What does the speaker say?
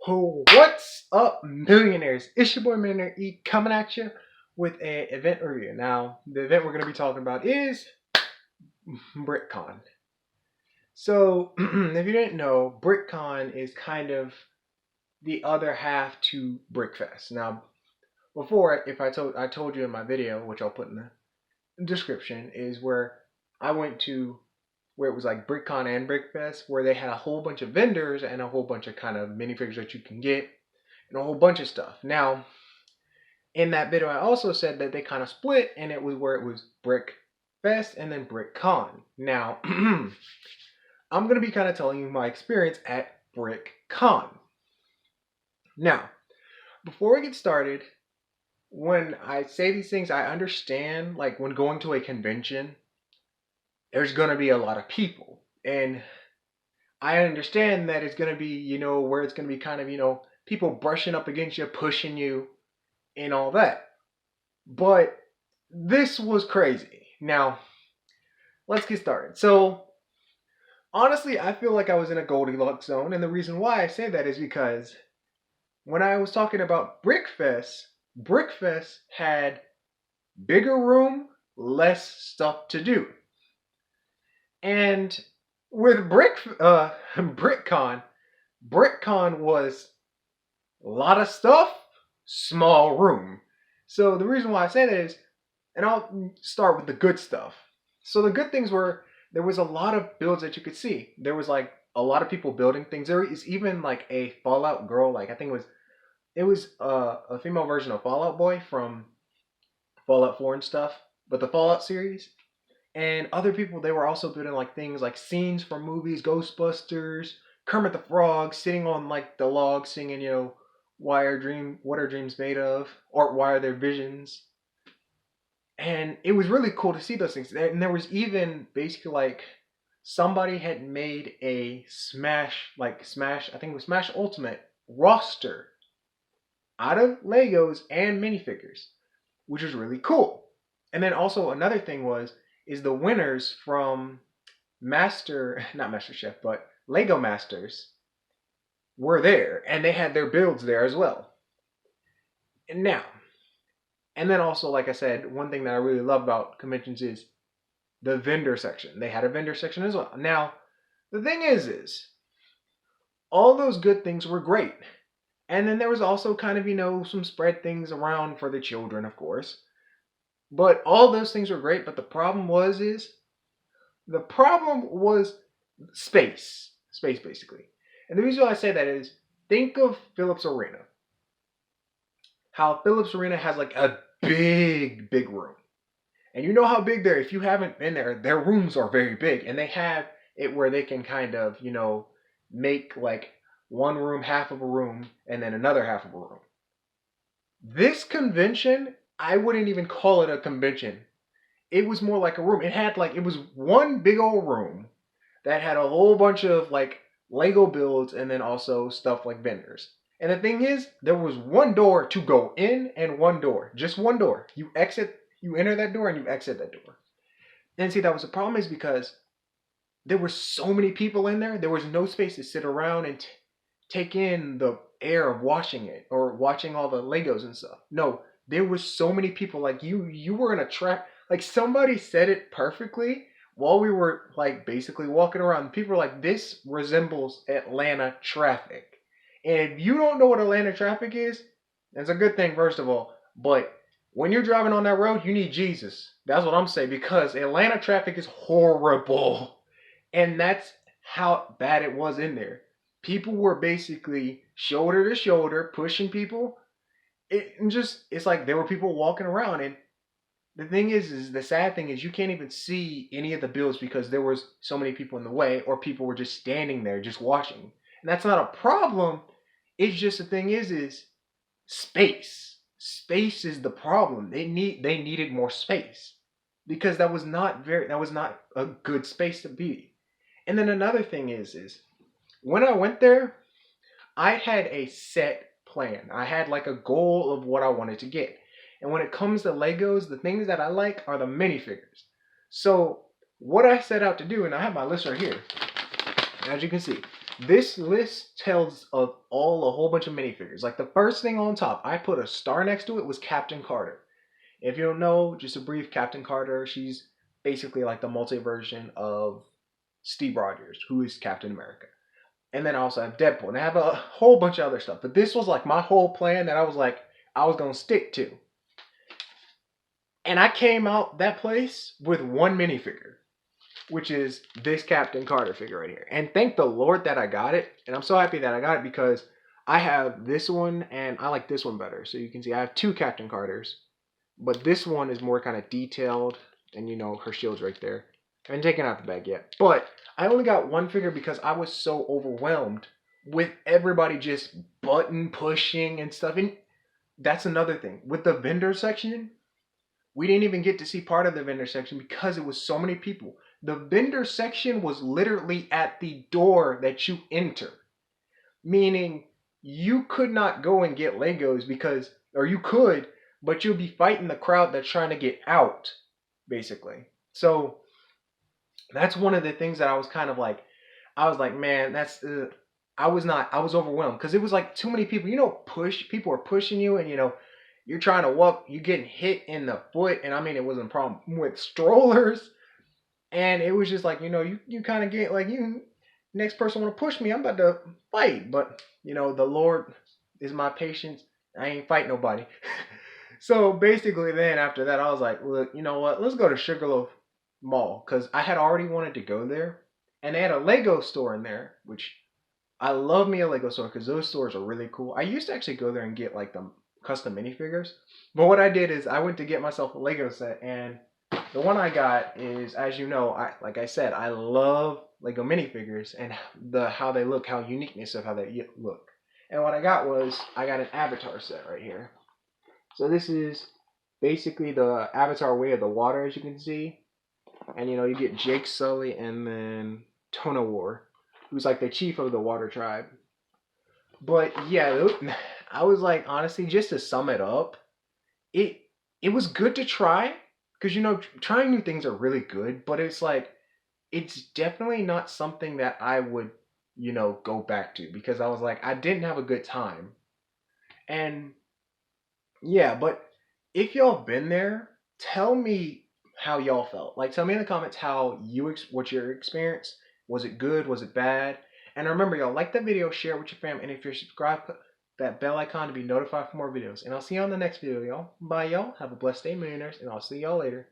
Oh, what's up, millionaires? It's your boy Millionaire E coming at you with an event review. Now, the event we're going to be talking about is BrickCon. So, if you didn't know, BrickCon is kind of the other half to brickfest. Now, before, if I told you in my video, which I'll put in the description, is where I went to where it was like BrickCon and brickfest, where they had a whole bunch of vendors and a whole bunch of kind of minifigures that you can get and a whole bunch of stuff. Now, in that video, I also said that they kind of split, and it was where it was Brick Fest and then Brick Con. Now, I'm going to be kind of telling you my experience at Brick Con. Now, before we get started, when I say these things, I understand, like, when going to a convention, there's going to be a lot of people. And I understand that it's going to be, where it's going to be kind of, people brushing up against you, pushing you, and all that. But this was crazy. Now, let's get started. So, honestly, I feel like I was in a Goldilocks zone, and the reason why I say that is because when I was talking about Brickfest had bigger room, less stuff to do. And with BrickCon, BrickCon was a lot of stuff, small room. So the reason why I say that is, and I'll start with the good stuff. So the good things were there was a lot of builds that you could see. There was like a lot of people building things. There is even like a Fallout girl, like I think it was a female version of Fallout Boy from Fallout 4 and stuff, but the Fallout series. And other people, they were also building like things like scenes from movies, Ghostbusters, Kermit the Frog sitting on like the log singing, what are dreams made of, or why are there visions? And it was really cool to see those things. And there was even basically like somebody had made a Smash, I think it was Smash Ultimate roster out of Legos and minifigures, which was really cool. And then also another thing is the winners from not Master Chef, but Lego Masters were there, and they had their builds there as well. And now, and then also, like I said, one thing that I really love about conventions is the vendor section. They had a vendor section as well. Now, the thing is all those good things were great. And then there was also kind of, some spread things around for the children, of course. But all those things were great, but the problem was space. Space, basically. And the reason why I say that is, think of Phillips Arena. How Phillips Arena has like a big, big room. And you know how big they're, if you haven't been there, their rooms are very big. And they have it where they can kind of, make like one room half of a room and then another half of a room. This convention, I wouldn't even call it a convention. It was more like a room. It was one big old room that had a whole bunch of like Lego builds and then also stuff like vendors. And the thing is, there was one door to go in and one door. Just one door. You enter that door and you exit that door. And see, that was the problem is because there were so many people in there, there was no space to sit around and take in the air of watching it or watching all the Legos and stuff. No, there was so many people. Like you were in a trap. Like somebody said it perfectly while we were like basically walking around. People were like, this resembles Atlanta traffic. And if you don't know what Atlanta traffic is, that's a good thing, first of all. But when you're driving on that road, you need Jesus. That's what I'm saying, because Atlanta traffic is horrible. And that's how bad it was in there. People were basically shoulder to shoulder pushing people. It's like there were people walking around, and the thing is the sad thing is you can't even see any of the builds because there was so many people in the way, or people were just standing there just watching. And that's not a problem. It's just the thing is space. Space is the problem. They needed more space because that was not a good space to be. And then another thing is when I went there, I had a set plan. I had like a goal of what I wanted to get. And when it comes to Legos, the things that I like are the minifigures. So what I set out to do, and I have my list right here, as you can see, This list tells of a whole bunch of minifigures. Like the first thing on top, I put a star next to it was Captain Carter. If you don't know, just a brief, Captain Carter, she's basically like the multi version of Steve Rogers, who is Captain America. And then I also have Deadpool, and I have a whole bunch of other stuff. But this was like my whole plan that I was like, I was gonna stick to. And I came out that place with one minifigure, which is this Captain Carter figure right here. And thank the Lord that I got it. And I'm so happy that I got it because I have this one and I like this one better. So you can see I have two Captain Carters, but this one is more kind of detailed, and you know, her shield's right there. I haven't taken out the bag yet. But I only got one figure because I was so overwhelmed with everybody just button pushing and stuff. And that's another thing. With the vendor section, we didn't even get to see part of the vendor section because it was so many people. The vendor section was literally at the door that you enter, meaning you could not go and get Legos because, or you could, but you'll be fighting the crowd that's trying to get out, basically. So that's one of the things that I was kind of like, I was like, man, that's, I was overwhelmed because it was like too many people. You know, people are pushing you, and you know, you're trying to walk, you're getting hit in the foot, and I mean, it wasn't a problem with strollers, and it was just like, you know, you kind of get like, you next person want to push me, I'm about to fight, but you know, the Lord is my patience. I ain't fight nobody. So basically, then after that, I was like, look, you know what? Let's go to Sugarloaf Mall because I had already wanted to go there, and they had a Lego store in there, which I love me a Lego store because those stores are really cool. I used to actually go there and get like the custom minifigures, but what I did is I went to get myself a Lego set, and the one I got is, as you know, I like I said, I love Lego minifigures and the how they look, how uniqueness of how they look. And what I got was I got an Avatar set right here. So this is basically the Avatar Way of the Water, as you can see. And you know, you get Jake Sully and then Tonawar, who's like the chief of the water tribe. But yeah, I was like, honestly, just to sum it up, it it was good to try because you know, trying new things are really good, but it's like it's definitely not something that I would, you know, go back to because I was like, I didn't have a good time. And yeah, but if y'all been there, tell me how y'all felt. Like, tell me in the comments how what your experience was. It good? Was it bad? And remember, y'all, like that video, share it with your fam, and if you're subscribed, put that bell icon to be notified for more videos. And I'll see you on the next video, y'all. Bye, y'all. Have a blessed day, millionaires, and I'll see y'all later.